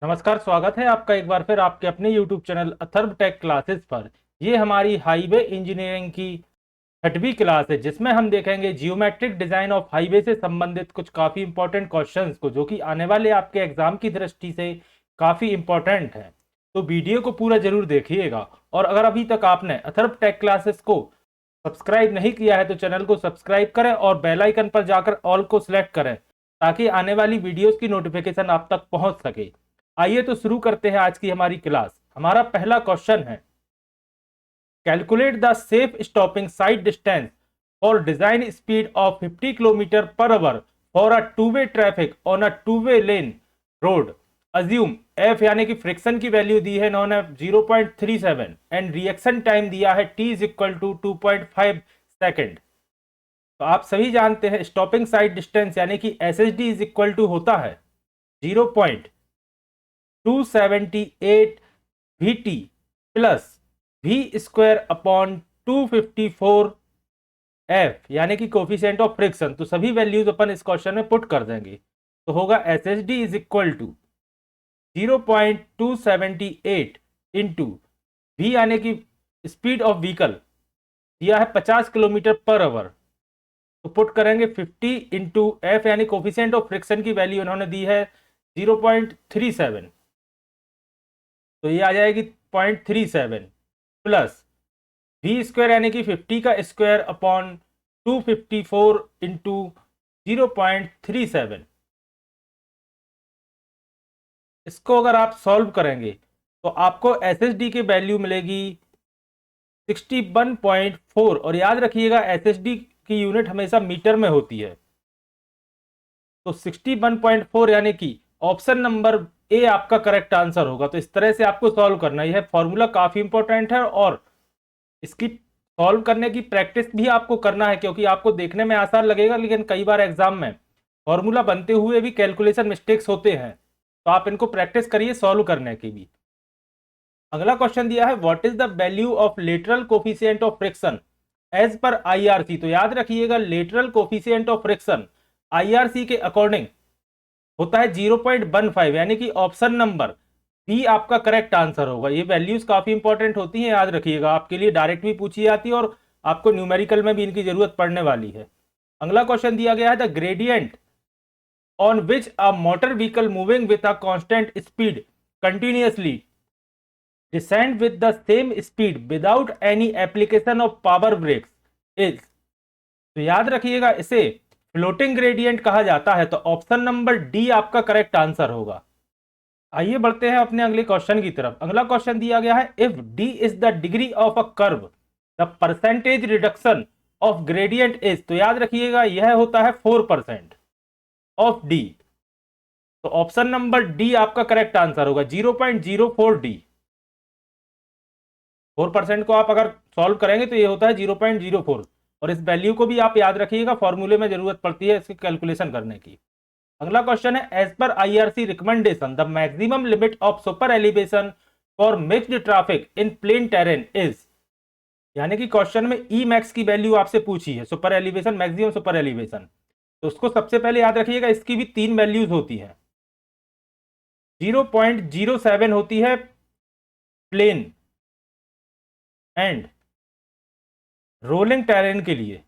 नमस्कार, स्वागत है आपका एक बार फिर आपके अपने YouTube channel Atharva tech classes पर। ये हमारी हाईवे इंजीनियरिंग की 6वीं क्लास है, जिसमें हम देखेंगे जियोमेट्रिक डिजाइन ऑफ हाईवे से संबंधित कुछ काफी इंपॉर्टेंट क्वेश्चंस को, जो कि आने वाले आपके एग्जाम की दृष्टि से काफी इंपॉर्टेंट है। तो वीडियो को पूरा जरूर देखिएगा। और अगर अभी तक आपने अथर्व टेक क्लासेस को सब्सक्राइब नहीं किया है तो चैनल को सब्सक्राइब करें और बेल आइकन पर जाकर ऑल को सिलेक्ट करें, ताकि आने वाली वीडियोस की नोटिफिकेशन आप तक पहुंच सके। आइए तो शुरू करते हैं आज की हमारी क्लास। हमारा पहला क्वेश्चन है, calculate the safe stopping sight distance और design speed of 50 kilometre per hour for a two way traffic on a two way lane road. Assume F यानी कि फ्रिक्शन की वैल्यू दी है इन्होंने 0.37 एंड रिएक्शन टाइम दिया है T is equal to 2.5 second. तो आप सभी जानते हैं स्टॉपिंग साइड डिस्टेंस यानी कि S S D is equal to होता है 0.278 V T plus V square upon 254 F यानी कि कोफिशिएंट ऑफ फ्रिक्शन। तो सभी वैल्यूज अपन इस क्वेश्चन में पुट कर देंगे, तो होगा S S D is equal to 0.278 into V यानी कि स्पीड ऑफ व्हीकल दिया है 50 किलोमीटर पर आवर। तो पुट करेंगे 50 इंटू एफ यानी कोफिशिएंट ऑफ फ्रिक्शन की वैल्यू इन्होंने दी है 0.37, तो ये आ जाएगी 0.37 प्लस वी स्क्वायर यानी कि 50 का स्क्वायर अपॉन 254 इंटू 0.37। इसको अगर आप सॉल्व करेंगे तो आपको एस एस डी की वैल्यू मिलेगी 61.4। और याद रखिएगा एस एस डी की यूनिट हमेशा मीटर में होती है। तो 61.4 यानी कि ऑप्शन नंबर ए आपका करेक्ट आंसर होगा। तो इस तरह से आपको सॉल्व करना है। यह फॉर्मूला काफी इंपॉर्टेंट है और इसकी सॉल्व करने की प्रैक्टिस भी आपको करना है, क्योंकि आपको देखने में आसान लगेगा लेकिन कई बार एग्जाम में फॉर्मूला बनते हुए भी कैलकुलेशन मिस्टेक्स होते हैं। तो आप इनको प्रैक्टिस करिए सॉल्व करने की भी। अगला क्वेश्चन दिया है, what is the value of lateral coefficient of friction as per IRC. तो याद रखिएगा lateral coefficient of friction IRC के अकॉर्डिंग होता है 0.15 यानी कि ऑप्शन नंबर बी आपका करेक्ट आंसर होगा। ये वैल्यूज काफी इंपॉर्टेंट होती हैं, याद रखिएगा। आपके लिए डायरेक्ट भी पूछी जाती है और आपको न्यूमेरिकल में भी इनकी जरूरत पड़ने वाली है। अगला क्वेश्चन दिया गया है, the gradient on which a motor vehicle moving with a constant speed continuously descend with the same speed without any application of power brakes is। तो याद रखिएगा इसे फ्लोटिंग ग्रेडियंट कहा जाता है। तो ऑप्शन नंबर डी आपका करेक्ट आंसर होगा। आइए बढ़ते हैं अपने अगले क्वेश्चन की तरफ। अगला क्वेश्चन दिया गया है, if D is the degree of a curve the percentage reduction of gradient is. तो याद रखिएगा यह होता है 4% ऑफ डी। तो ऑप्शन नंबर डी आपका करेक्ट आंसर होगा 0.04 डी। 4% को आप अगर सॉल्व करेंगे तो ये होता है 0.04। और इस वैल्यू को भी आप याद रखिएगा, फॉर्मूले में जरूरत पड़ती है इसकी कैलकुलेशन करने की। अगला क्वेश्चन है, as per IRC recommendation the maximum limit of super elevation for mixed traffic in plain terrain is. यानी कि क्वेश्चन में ई मैक्स की वैल्यू आपसे पूछी है, super elevation, maximum super elevation. तो उसको सबसे पहले याद रखिएगा, इसकी भी 3 वैल्यूज होती है। 0.07 होती है प्लेन एंड रोलिंग टेरेन के लिए।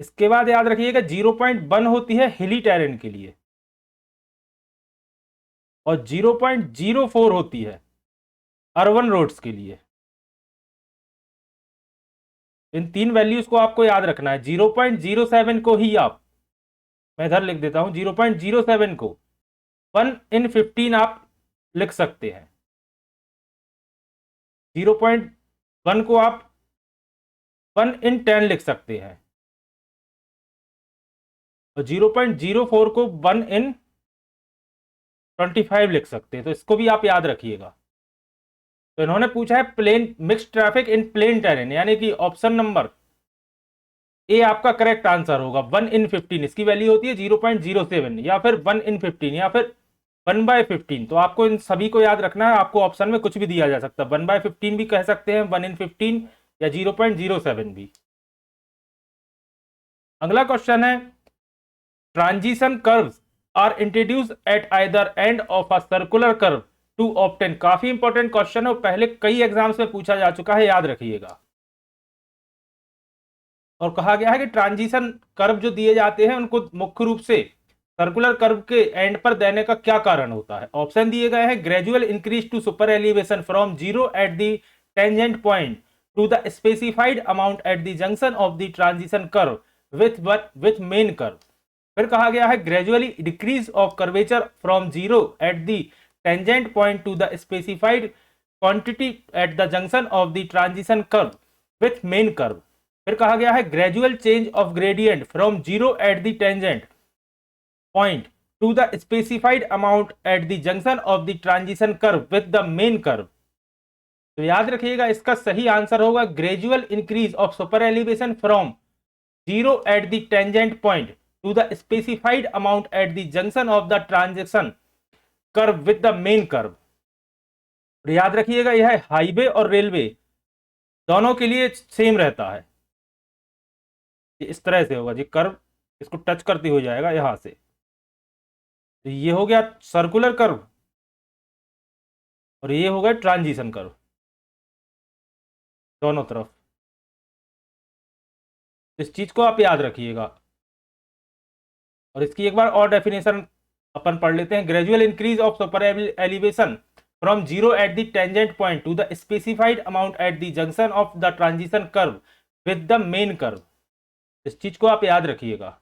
इसके बाद याद रखिएगा 0.1 होती है हिली टेरेन के लिए और 0.04 होती है अर्बन रोड्स के लिए। इन 3 वैल्यूज को आपको याद रखना है। 0.07 को ही आप, मैं इधर लिख देता हूं, 0.07 को 1 in 15 आप लिख सकते हैं। 0.1 को आप 1 in 10 लिख सकते हैं और 0.04 को 1 in 25 लिख सकते हैं। तो इसको भी आप याद रखिएगा। तो इन्होंने पूछा है plain mix traffic in plain terrain, यानी कि ऑप्शन नंबर ए आपका करेक्ट आंसर होगा 1 in 15। इसकी वैल्यू होती है 0.07 या फिर 1 in 15 या फिर 1/15। तो आपको इन सभी को याद रखना है। आपको ऑप्शन में कुछ भी दिया जा सकता है, 1/15 भी कह सकते हैं, 1 in 15 या 0.07 भी। अगला क्वेश्चन है, transition curves are introduced at either end of a circular curve to obtain. काफी इंपॉर्टेंट क्वेश्चन है, पहले कई एग्जाम्स में पूछा जा चुका है, याद रखिएगा। और कहा गया है कि ट्रांजिशन कर्व जो दिए जाते हैं उनको मुख्य रूप से सर्कुलर कर्व के एंड पर देने का क्या कारण होता है। ऑप्शन दिए गए हैं, gradual increase to super elevation from zero at the tangent point to the specified amount at the junction of the transition curve with main curve. फिर कहा गया है, gradually decrease of curvature from zero at the tangent point to the specified quantity at the junction of the transition curve with main curve. फिर कहा गया है, gradual change of gradient from zero at the tangent point to the specified amount at the junction of the transition curve with the main curve. तो याद रखिएगा, इसका सही answer होगा gradual increase of super elevation from zero at the tangent point to the specified amount at the junction of the transition curve with the main curve. याद रखिएगा, यह highway और रेलवे दोनों के लिए सेम रहता है। इस तरह से होगा जी, कर्व इसको टच करते हो जाएगा यहां से। तो ये हो गया सर्कुलर कर्व और ये हो गया ट्रांजिशन कर्व, दोनों तरफ। इस चीज को आप याद रखिएगा। और इसकी एक बार और डेफिनेशन अपन पढ़ लेते हैं। Gradual increase of super elevation from zero at the tangent point to the specified amount at the junction of the transition curve with the main curve. इस चीज को आप याद रखिएगा।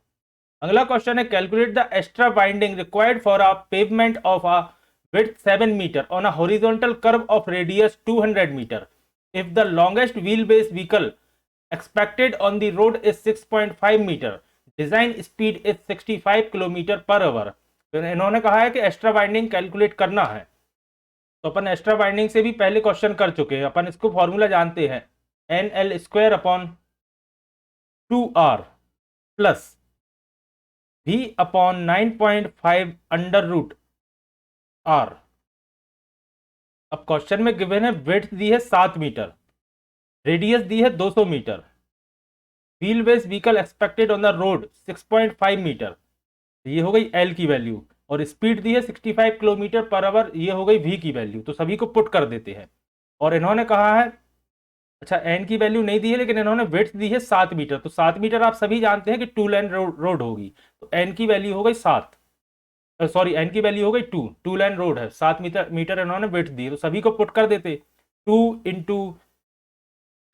अगला क्वेश्चन है, calculate the extra widening required for a pavement of a width 7 meter on a horizontal curve of radius 200 meter if the longest wheelbase vehicle expected on the road is 6.5 meter, design speed is 65 km per hour। तो इन्होंने कहा है कि extra binding calculate करना है। तो अपन extra binding से भी पहले क्वेश्चन कर चुके हैं, अपन इसको फॉर्मूला जानते हैं, NL square upon 2R plus V upon 9.5 under root R। अब क्वेश्चन में गिवन है विड्थ दी है 7 मीटर, रेडियस दी है 200 metre, wheel base vehicle expected on the road 6.5 metre, ये हो गई L की वैल्यू, और स्पीड दी है 65 किलोमीटर पर आवर, ये हो गई V की वैल्यू। तो सभी को पुट कर देते हैं। और इन्होंने कहा है, अच्छा N की वैल्यू नहीं दी है लेकिन इन्होंने विड्थ दी है 7 मीटर। तो 7 मीटर आप सभी जानते हैं कि 2 लेन रोड होगी, तो N की वैल्यू हो गई 7, सॉरी N की वैल्यू हो गई 2 लेन रोड है, 7 मीटर इन्होंने विड्थ दी, तो सभी को पुट कर देते। 2 इंटू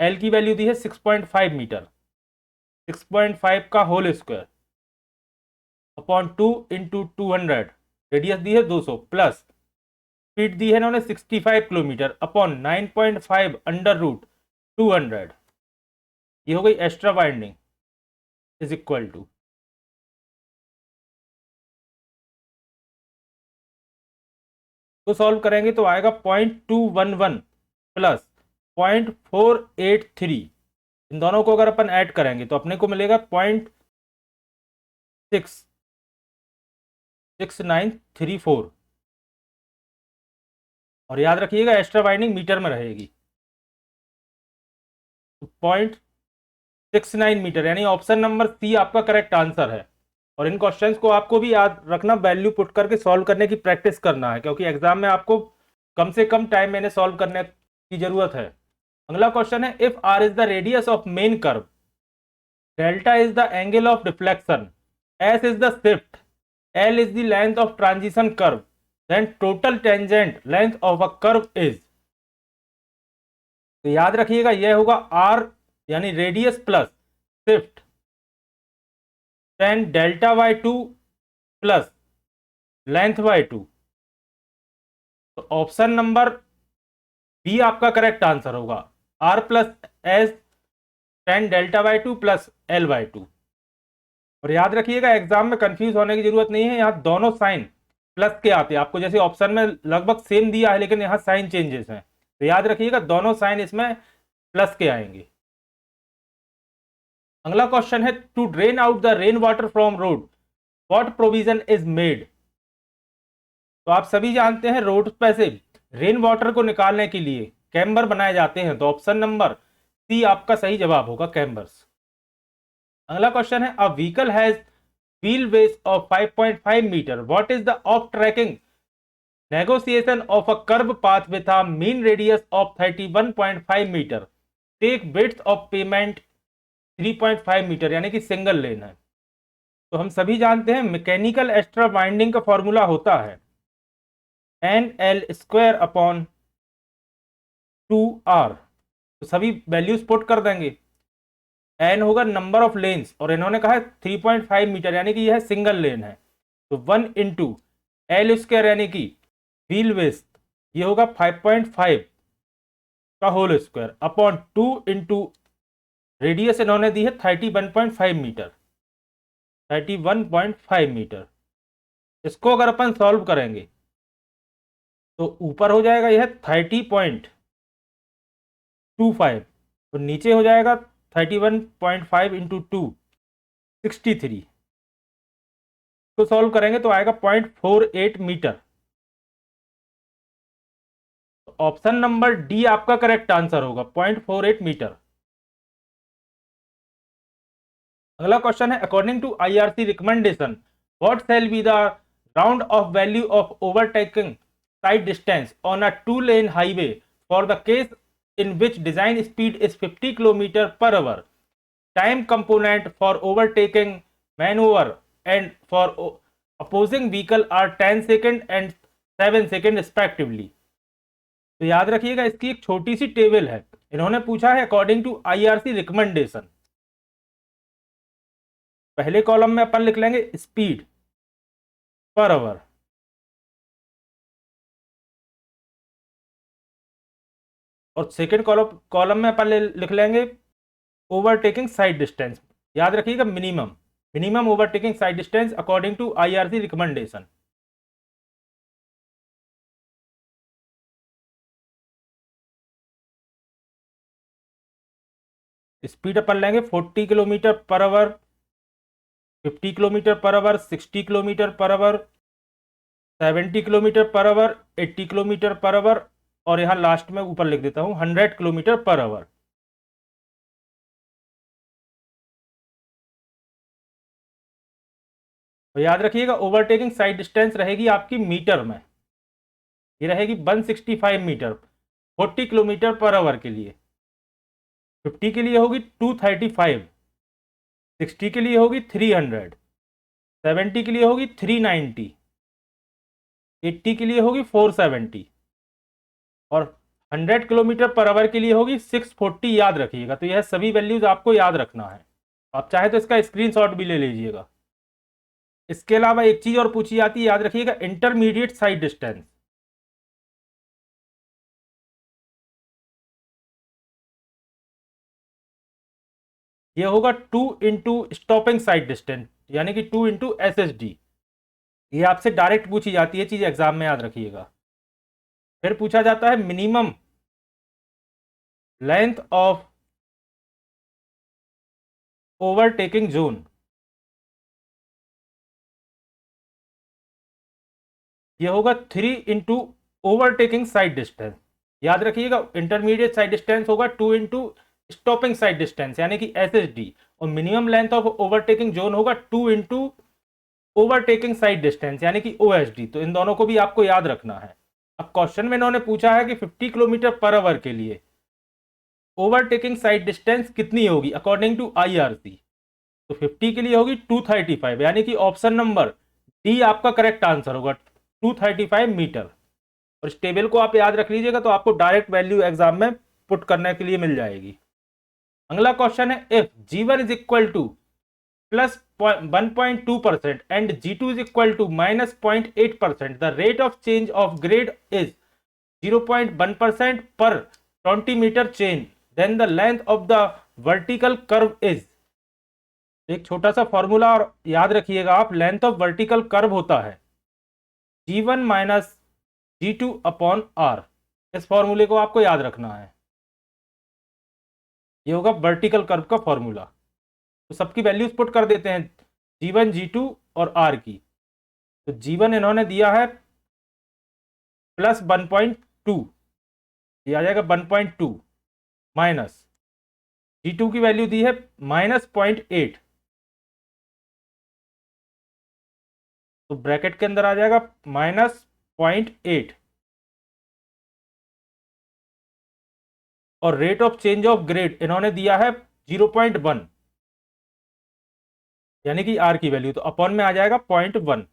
L की वैल्यू दी है 6.5 मीटर, 6.5 का whole square upon 2 into 200, radius दी है 200, प्लस स्पीड दी है इन्होंने 65 किलोमीटर अपॉन 9.5 अंडर रूट 200, ये हो गई extra widening is equal to, तो सॉल्व करेंगे तो आएगा 0.211 प्लस 0.483। इन दोनों को अगर अपन ऐड करेंगे तो अपने को मिलेगा 0.6934। और याद रखिएगा एक्स्ट्रा बाइंडिंग मीटर में रहेगी, तो 0.69 मीटर, यानी ऑप्शन नंबर सी आपका करेक्ट आंसर है। और इन क्वेश्चंस को आपको भी याद रखना, वैल्यू पुट करके सॉल्व करने की प्रैक्टिस करना है, क्योंकि एग्जाम में आपको कम से कम टाइम में सॉल्व करने की जरूरत है। अगला क्वेश्चन है, if R is the radius of main curve, delta is the angle of deflection, S is the shift, L is the length of transition curve, then total tangent length of a curve is. तो याद रखिएगा यह होगा R यानी radius plus shift tan delta by 2 plus length by 2। तो option number B आपका correct answer होगा, R plus S tan delta by 2 plus L by 2। और याद रखिएगा एग्जाम में कंफ्यूज होने की जरूरत नहीं है, यहाँ दोनों साइन प्लस के आते हैं आपको, जैसे ऑप्शन में लगभग सेम दिया है लेकिन यहाँ साइन चेंजेस हैं, तो याद रखिएगा दोनों साइन इसमें प्लस के आएंगे। अगला क्वेश्चन है, to drain out the rain water from road what provision is made. तो आप सभी जानते हैं रोड पे से रेन वाटर को निकालने के लिए कैम्बर बनाए जाते हैं, तो ऑप्शन नंबर सी आपका सही जवाब होगा, कैम्बर्स। अगला क्वेश्चन है, a vehicle has wheelbase of 5.5 meter. What is the off-tracking negotiation of a curb path with a mean radius of 31.5 meter? Take width of pavement 3.5 metre, यानी कि single lane है। तो हम सभी जानते हैं मैकेनिकल एक्स्ट्रा वाइंडिंग का formula होता है NL² अपॉन 2R। तो सभी वैल्यूज पुट कर देंगे। N होगा नंबर ऑफ लेन्स और इन्होंने कहा है 3.5 मीटर, यानी कि यह सिंगल लेन है। तो 1 इंटू L² यानी कि व्हील बेस, ये होगा 5.5 का whole square upon 2 into radius इन्होंने दी है 31.5 मीटर, 31.5 मीटर। इसको अगर अपन सॉल्व करेंगे तो ऊपर हो जाएगा यह 30.25 और नीचे हो जाएगा 31.5 इंटू 2 63। तो सॉल्व करेंगे तो आएगा 0.48 मीटर। ऑप्शन नंबर डी आपका करेक्ट आंसर होगा, 0.48 मीटर। अगला क्वेश्चन है, according to IRC recommendation what shall be the round off value of overtaking sight distance on a 2-lane highway for the case in which design speed is 50 km per hour. Time component for overtaking maneuver and for opposing vehicle are 10 second and 7 second respectively. तो याद रखिएगा इसकी एक छोटी सी table है। इन्होंने पूछा है अकॉर्डिंग टू IRC रिकमेंडेशन। पहले कॉलम में अपन लिख लेंगे स्पीड पर आवर, और सेकेंड कॉलम में अपन लिख लेंगे ओवरटेकिंग साइड डिस्टेंस। याद रखिएगा minimum overtaking sight distance according to IRC recommendation. Speed अपन लेंगे 40 kilometre per hour, 50 kilometre per hour, 60 kilometre per hour, 70 kilometre per hour, 80 kilometre per hour, और यहां लास्ट में ऊपर लिख देता हूं 100 किलोमीटर पर आवर। तो याद रखिएगा ओवरटेकिंग साइड डिस्टेंस रहेगी आपकी मीटर में, ये रहेगी 165 मीटर 40 किलोमीटर पर आवर के लिए। 50 के लिए होगी 235, 60 के लिए होगी 300, 70 के लिए होगी 390, 80 के लिए होगी 470 और 100 किलोमीटर पर आवर के लिए होगी 640। याद रखिएगा, तो यह सभी वैल्यूज आपको याद रखना है। आप चाहे तो इसका स्क्रीनशॉट भी ले लीजिएगा। इसके अलावा एक चीज और पूछी जाती है, याद रखिएगा इंटरमीडिएट साइड डिस्टेंस। ये होगा 2 इंटू स्टॉपिंग साइड डिस्टेंस, यानी कि 2 इंटू SSD। ये आपसे डायरेक्ट पूछी जाती है चीज, एग्जाम में याद रखिएगा। फिर पूछा जाता है minimum length of overtaking zone. ये होगा 3 इंटू ओवरटेकिंग साइड डिस्टेंस। याद रखिएगा इंटरमीडिएट साइड डिस्टेंस होगा 2 इंटू स्टॉपिंग साइड डिस्टेंस, यानी कि SSD, और minimum length of overtaking zone होगा 2 इंटू ओवरटेकिंग साइड डिस्टेंस, यानी कि OSD। तो इन दोनों को भी आपको याद रखना है। अब क्वेश्चन में इन्होंने पूछा है कि 50 किलोमीटर पर आवर के लिए ओवरटेकिंग साइड डिस्टेंस कितनी होगी अकॉर्डिंग टू IRC। तो 50 के लिए होगी 235, यानी कि ऑप्शन नंबर डी आपका करेक्ट आंसर होगा, 235 मीटर। और इस टेबल को आप याद रख लीजिएगा तो आपको डायरेक्ट वैल्यू एग्जाम में पुट करने के लिए मिल जाएगी। अगला क्वेश्चन है, if G1 is equal to plus 1.2% and G2 is equal to minus 0.8%, the rate of change of grade is 0.1% per 20 metre chain, then the length of the vertical curve is. एक छोटा सा formula और याद रखिएगा आप, length of vertical curve होता है G1 minus G2 upon R। इस फॉर्मूले को आपको याद रखना है, ये होगा वर्टिकल कर्व का फॉर्मूला। तो सबकी वैल्यूज पुट कर देते हैं, G1, G2 और R की। तो G1 इन्होंने दिया है प्लस 1.2, ये आ जाएगा 1.2, माइनस G2 की वैल्यू दी है माइनस 0.8, तो ब्रैकेट के अंदर आ जाएगा -0.8 और rate of change of grade इन्होंने दिया है 0.1 यानी कि आर की वैल्यू, तो अपॉन में आ जाएगा 0.1।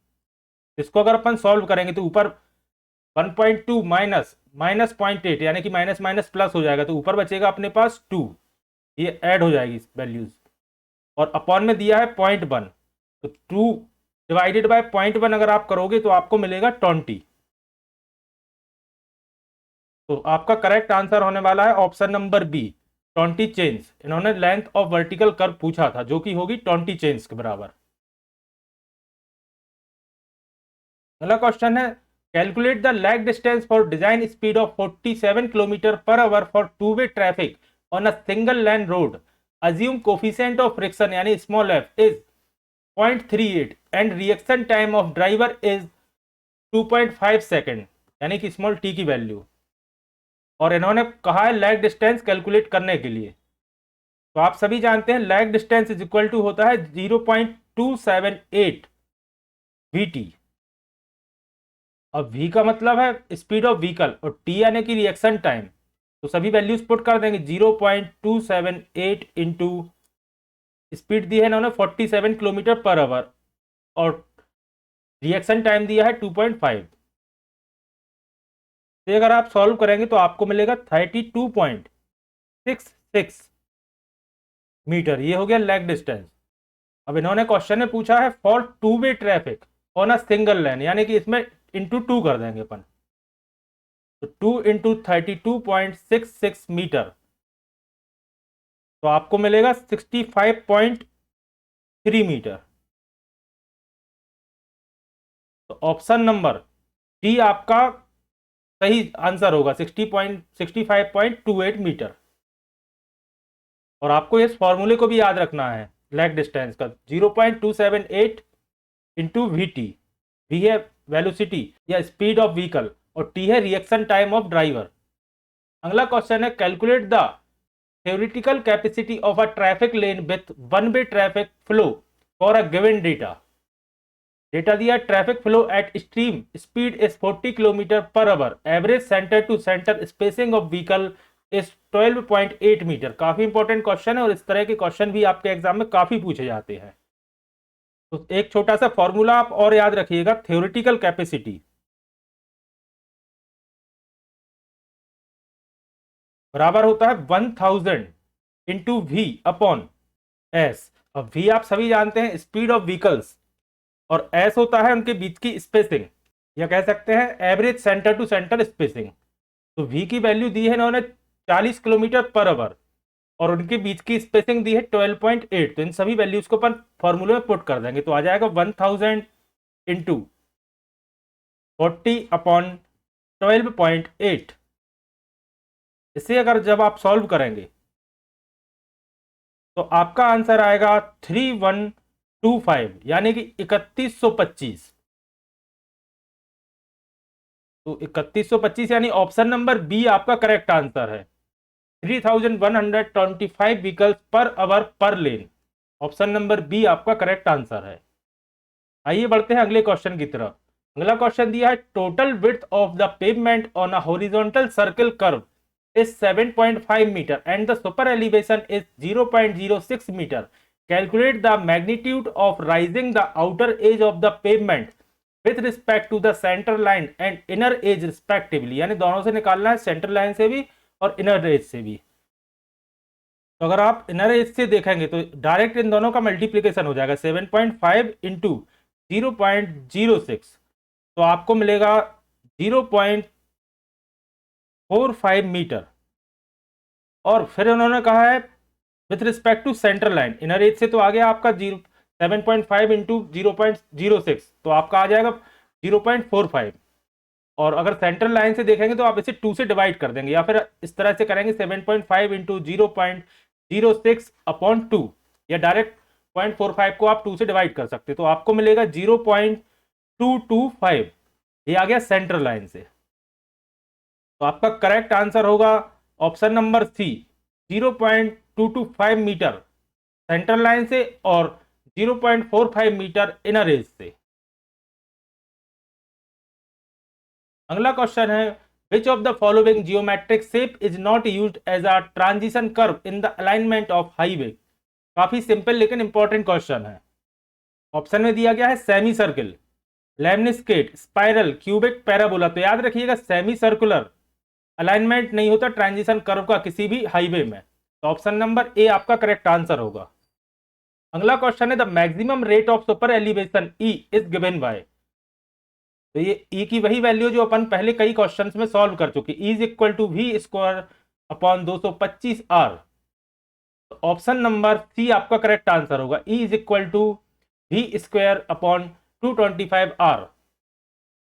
इसको अगर अपन सॉल्व करेंगे तो ऊपर 1.2 माइनस -0.8 यानी कि माइनस माइनस प्लस हो जाएगा, तो ऊपर बचेगा अपने पास 2, ये ऐड हो जाएगी वैल्यूज, और अपॉन में दिया है 0.1, तो 2 डिवाइडेड बाय 0.1 अगर आप करोगे तो आपको मिलेगा 20। तो आपका करेक्ट आंसर होने वाला है ऑप्शन नंबर बी, 20 चेंज। इन्होंने लेंथ ऑफ वर्टिकल कर्व पूछा था जो कि होगी 20 चेंज के बराबर। अगला क्वेश्चन है, calculate the lag distance for design speed of 47 kilometre per hour for two way traffic on a single lane road. Assume coefficient of friction यानी small F is 0.38 and reaction time of driver is 2.5 second यानी कि small T की value, और इन्होंने कहा है lag distance calculate करने के लिए। तो आप सभी जानते हैं lag distance is equal to होता है 0.278 वीटी, और v का मतलब है स्पीड ऑफ व्हीकल और t यानी कि रिएक्शन टाइम। तो सभी वैल्यूज पुट कर देंगे, 0.278 इंटू स्पीड दी है इन्होंने 47 किलोमीटर पर आवर और रिएक्शन टाइम दिया है 2.5। तो अगर आप सॉल्व करेंगे तो आपको मिलेगा 32.66 मीटर, ये हो गया लैग डिस्टेंस। अब इन्होंने क्वेश्चन में पूछा है for two way traffic on a single लेन, यानी कि इसमें इंटू 2 कर देंगे अपन, तो 2 इंटू 32.66 मीटर, तो आपको मिलेगा 65.3 मीटर। तो ऑप्शन नंबर डी आपका सही आंसर होगा, 65.28 मीटर। और आपको इस फॉर्मूले को भी याद रखना है लैग डिस्टेंस का, 0.278 इंटू वी टी, वी है वेलोसिटी या स्पीड ऑफ व्हीकल और टी है रिएक्शन टाइम ऑफ ड्राइवर। अगला क्वेश्चन है, calculate the theoretical capacity of a traffic lane with one way traffic flow for a given data। Data दिया, traffic flow at extreme speed is 40 kilometre per hour, average centre to centre spacing of vehicle is 12.8 metre. काफी important question है और इस तरह के question भी आपके exam में काफी पूछे जाते हैं। तो एक छोटा सा फॉर्मूला आप और याद रखिएगा, थ्योरेटिकल कैपेसिटी बराबर होता है 1000 इंटू वी अपॉन एस। अब वी आप सभी जानते हैं स्पीड ऑफ व्हीकल्स और एस होता है उनके बीच की स्पेसिंग, या कह सकते हैं average centre to centre spacing. तो वी की वैल्यू दी है इन्होंने 40 किलोमीटर पर आवर और उनके बीच की स्पेसिंग दी है 12.8। तो इन सभी वैल्यूज को अपन फॉर्मूले में पुट कर देंगे, तो आ जाएगा 1000 इंटू 40 अपॉन 12.8। इसे अगर जब आप सॉल्व करेंगे तो आपका आंसर आएगा 3125 यानी कि 3125। तो 3125 यानी ऑप्शन नंबर बी आपका करेक्ट आंसर है, 3125 व्हीकल्स पर आवर पर लेन। ऑप्शन नंबर बी आपका करेक्ट आंसर है। आइए बढ़ते हैं अगले क्वेश्चन की तरफ। अगला क्वेश्चन दिया है, total width of the pavement on a horizontal circle curve is 7.5 meter and the super elevation is 0.06 meter. Calculate the magnitude of rising the outer edge of the pavement with respect to the center line and inner edge respectively। यानी दोनों से निकालना है, centre line से भी और inner edge से भी। तो अगर आप इनर एज से देखेंगे तो डायरेक्ट इन दोनों का मल्टीप्लीकेशन हो जाएगा, 7.5 इंटू 0.06, तो आपको मिलेगा 0.45 मीटर। और फिर उन्होंने कहा है with respect to centre line, inner edge से तो आ गया आपका 7.5 इंटू 0.06, तो आपका आ जाएगा 0.45। और अगर सेंटर लाइन से देखेंगे तो आप इसे 2 से डिवाइड कर देंगे, या फिर इस तरह से करेंगे 7.5 इंटू 0.06 अपॉन 2, या डायरेक्ट 0.45 को आप 2 से डिवाइड कर सकते, तो आपको मिलेगा 0.225। ये आ गया सेंटर लाइन से। तो आपका करेक्ट आंसर होगा option number C, 0.225 metre central line से और 0.45 मीटर इनर एज से। अगला क्वेश्चन है which of the following geometric shape is not used as a transition curve in the alignment of highway. काफी सिंपल लेकिन important question है। Option में दिया गया है semi circle, lemniscate, spiral, cubic, parabola. तो याद रखिएगा सेमी सर्कुलर अलाइनमेंट नहीं होता ट्रांजिशन कर्व का किसी भी हाईवे में। तो ऑप्शन नंबर ए आपका करेक्ट आंसर होगा। अगला क्वेश्चन है the maximum rate of super elevation E is given by. तो ये ई की वही वैल्यू जो अपन पहले कई क्वेश्चंस में सॉल्व कर चुके, E is equal to V square upon 225 R. तो ऑप्शन नंबर सी आपका करेक्ट आंसर होगा, E is equal to V square upon 225 R.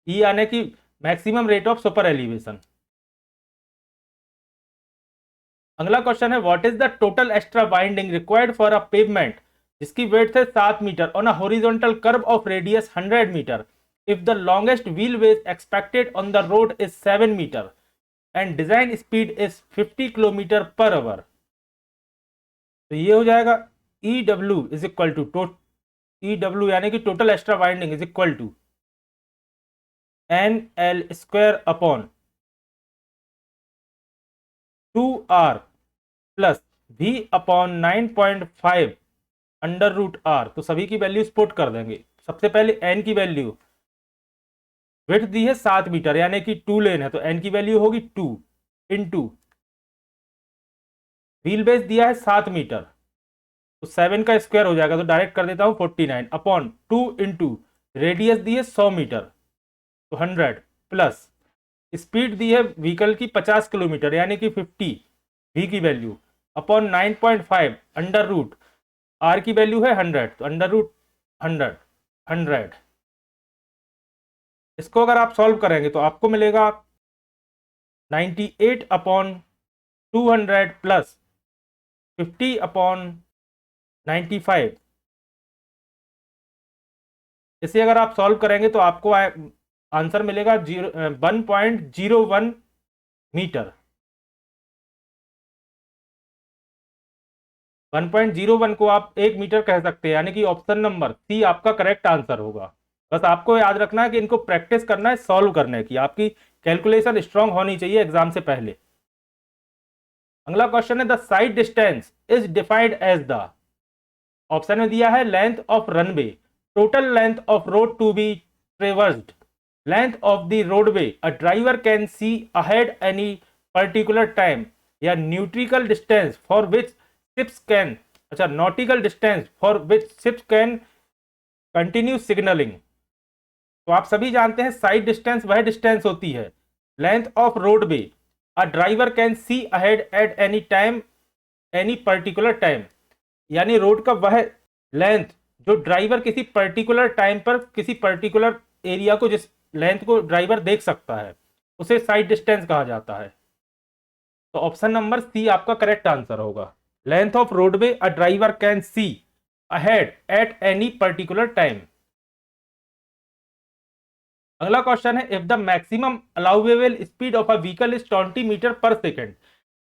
E यानी कि maximum rate of super elevation. अगला क्वेश्चन है what is the total extra widening required for a pavement जिसकी width है 7 metre on a horizontal curve of radius 100 metre if the longest wheel base expected on the road is 7 metre and design speed is 50 kilometre per hour. तो ये हो जाएगा E W is equal to E W यानी कि total extra widening is equal to N L square upon 2r plus v upon 9.5 under root R. तो सभी की values put कर देंगे। सबसे पहले n की वैल्यू, विड्थ दी है 7 मीटर यानी कि 2 लेन है तो n की वैल्यू होगी 2 इंटू व्हील बेस दिया है 7 मीटर तो 7 का स्क्वायर हो जाएगा तो डायरेक्ट कर देता हूं 49 अपॉन 2 इंटू रेडियस दी है 100 मीटर तो 100 प्लस स्पीड दी है व्हीकल की 50 किलोमीटर यानी कि 50 v की value upon 9.5 under root r की वैल्यू है 100 तो अंडर रूट 100 इसको अगर आप सॉल्व करेंगे तो आपको मिलेगा 98 अपॉन 200 प्लस 50 अपॉन 95। इसे अगर आप सॉल्व करेंगे तो आपको आंसर मिलेगा 1.01 मीटर। 1.01 को आप 1 मीटर कह सकते हैं यानी कि ऑप्शन नंबर सी आपका करेक्ट आंसर होगा। बस आपको याद रखना है कि इनको प्रैक्टिस करना है सॉल्व करने की, आपकी कैलकुलेशन स्ट्रांग होनी चाहिए एग्जाम से पहले। अगला क्वेश्चन है the sight distance is defined as the. Option में दिया है length of runway, total length of road to be traversed, length of the roadway, a driver can see ahead any particular time, या nautical distance for which ships can, अच्छा nautical distance for which ships can continue signalling. तो आप सभी जानते हैं side distance वह distance होती है length of roadway, a driver can see ahead at any time any particular time, यानी रोड का वह लेंथ जो ड्राइवर किसी पर्टिकुलर टाइम पर किसी पर्टिकुलर एरिया को जिस लेंथ को ड्राइवर देख सकता है उसे साइड डिस्टेंस कहा जाता है। तो ऑप्शन नंबर सी आपका करेक्ट आंसर होगा, length of roadway a driver can see ahead at any particular time. अगला क्वेश्चन है if the maximum allowable speed of a vehicle is 20 metre per second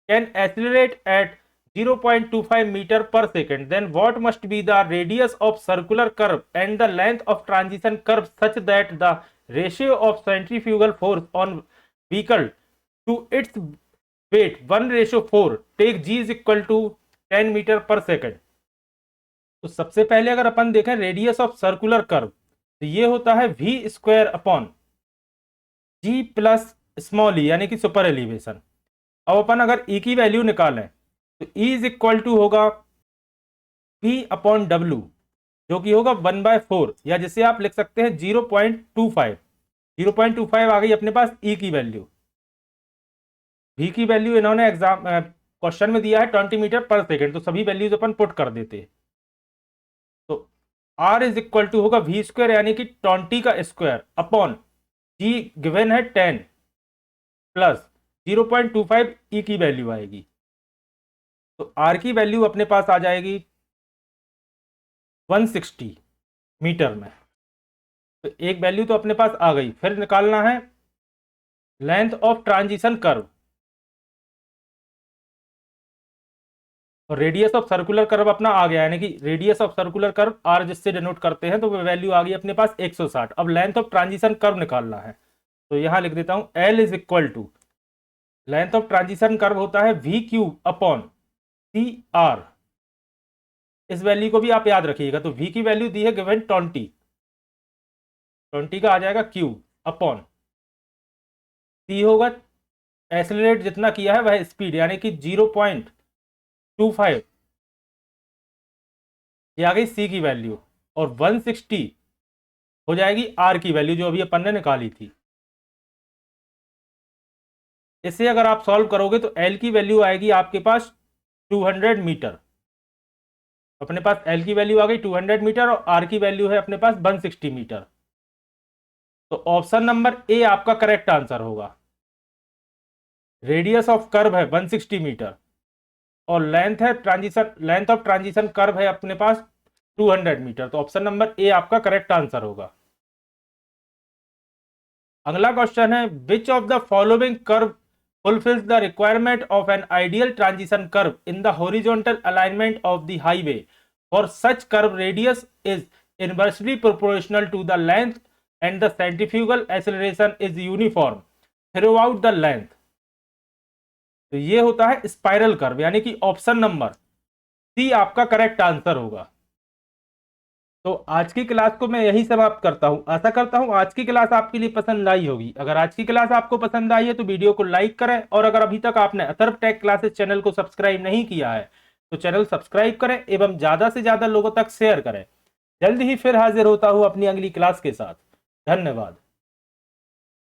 can accelerate at 0.25 metre per second then what must be the radius of circular curve and the length of transition curve such that the ratio of centrifugal force on vehicle to its weight 1:4 take g is equal to 10 metre per second. तो सबसे पहले अगर अपन देखें radius of circular curve तो ये होता है v square upon g plus small e यानी कि सुपर एलिवेशन। अब अपन अगर e की वैल्यू निकालें तो e इज इक्वल टू होगा p अपॉन w जो कि होगा 1/4 या जिसे आप लिख सकते हैं 0.25। 0.25 आ गई अपने पास e की वैल्यू। v की वैल्यू इन्होंने एग्जाम क्वेश्चन में दिया है 20 मीटर पर सेकेंड तो सभी वैल्यूज अपन पुट कर देते। तो r इज इक्वल टू होगा v स्क्वायर यानी कि 20 का स्क्वायर अपॉन g गिवन है 10 प्लस 0.25 e की वैल्यू आएगी। तो r की वैल्यू अपने पास आ जाएगी 160 मीटर में। तो एक वैल्यू तो अपने पास आ गई, फिर निकालना है लेंथ ऑफ ट्रांजिशन कर्व और रेडियस ऑफ सर्कुलर कर्व अपना आ गया यानी कि radius of circular curve r जिससे डिनोट करते हैं तो वो वैल्यू आ गई अपने पास 160। अब लेंथ ऑफ ट्रांजिशन कर्व निकालना है तो यहां लिख देता हूं L is equal to length of transition curve होता है V cube upon C R. इस वैल्यू को भी आप याद रखिएगा। तो v की वैल्यू दी है गिवन 20 का आ जाएगा क्यूब अपॉन c होगा एक्सेलरेट जितना किया है वह स्पीड यानी कि 0.25, ये आ गई c की वैल्यू, और 160 हो जाएगी r की वैल्यू जो अभी अपन ने निकाली थी। इससे अगर आप सॉल्व करोगे तो l की वैल्यू आएगी आपके पास 200 मीटर। अपने पास L की वैल्यू आ गई 200 मीटर और R की वैल्यू है अपने पास 160 मीटर। तो ऑप्शन नंबर ए आपका करेक्ट आंसर होगा। रेडियस ऑफ कर्व है 160 मीटर और लेंथ ऑफ ट्रांजिशन कर्व है अपने पास 200 मीटर। तो ऑप्शन नंबर ए आपका करेक्ट आंसर होगा। अगला क्वेश्चन है which of the following curve fulfills the requirement of an ideal transition curve in the horizontal alignment of the highway. For such curve, radius is inversely proportional to the length and the centrifugal acceleration is uniform throughout the length. तो ये होता है spiral curve, यानी कि option number C आपका correct answer होगा। तो आज की क्लास को मैं यही समाप्त करता हूं। आशा करता हूं आज की क्लास आपके लिए पसंद आई होगी। अगर आज की क्लास आपको पसंद आई है तो वीडियो को लाइक करें, और अगर अभी तक आपने अथर्व टेक क्लासेस चैनल को सब्सक्राइब नहीं किया है तो चैनल सब्सक्राइब करें एवं ज्यादा से ज्यादा लोगों तक शेयर करें। जल्द ही फिर हाजिर होता हूं अपनी अगली क्लास के साथ। धन्यवाद।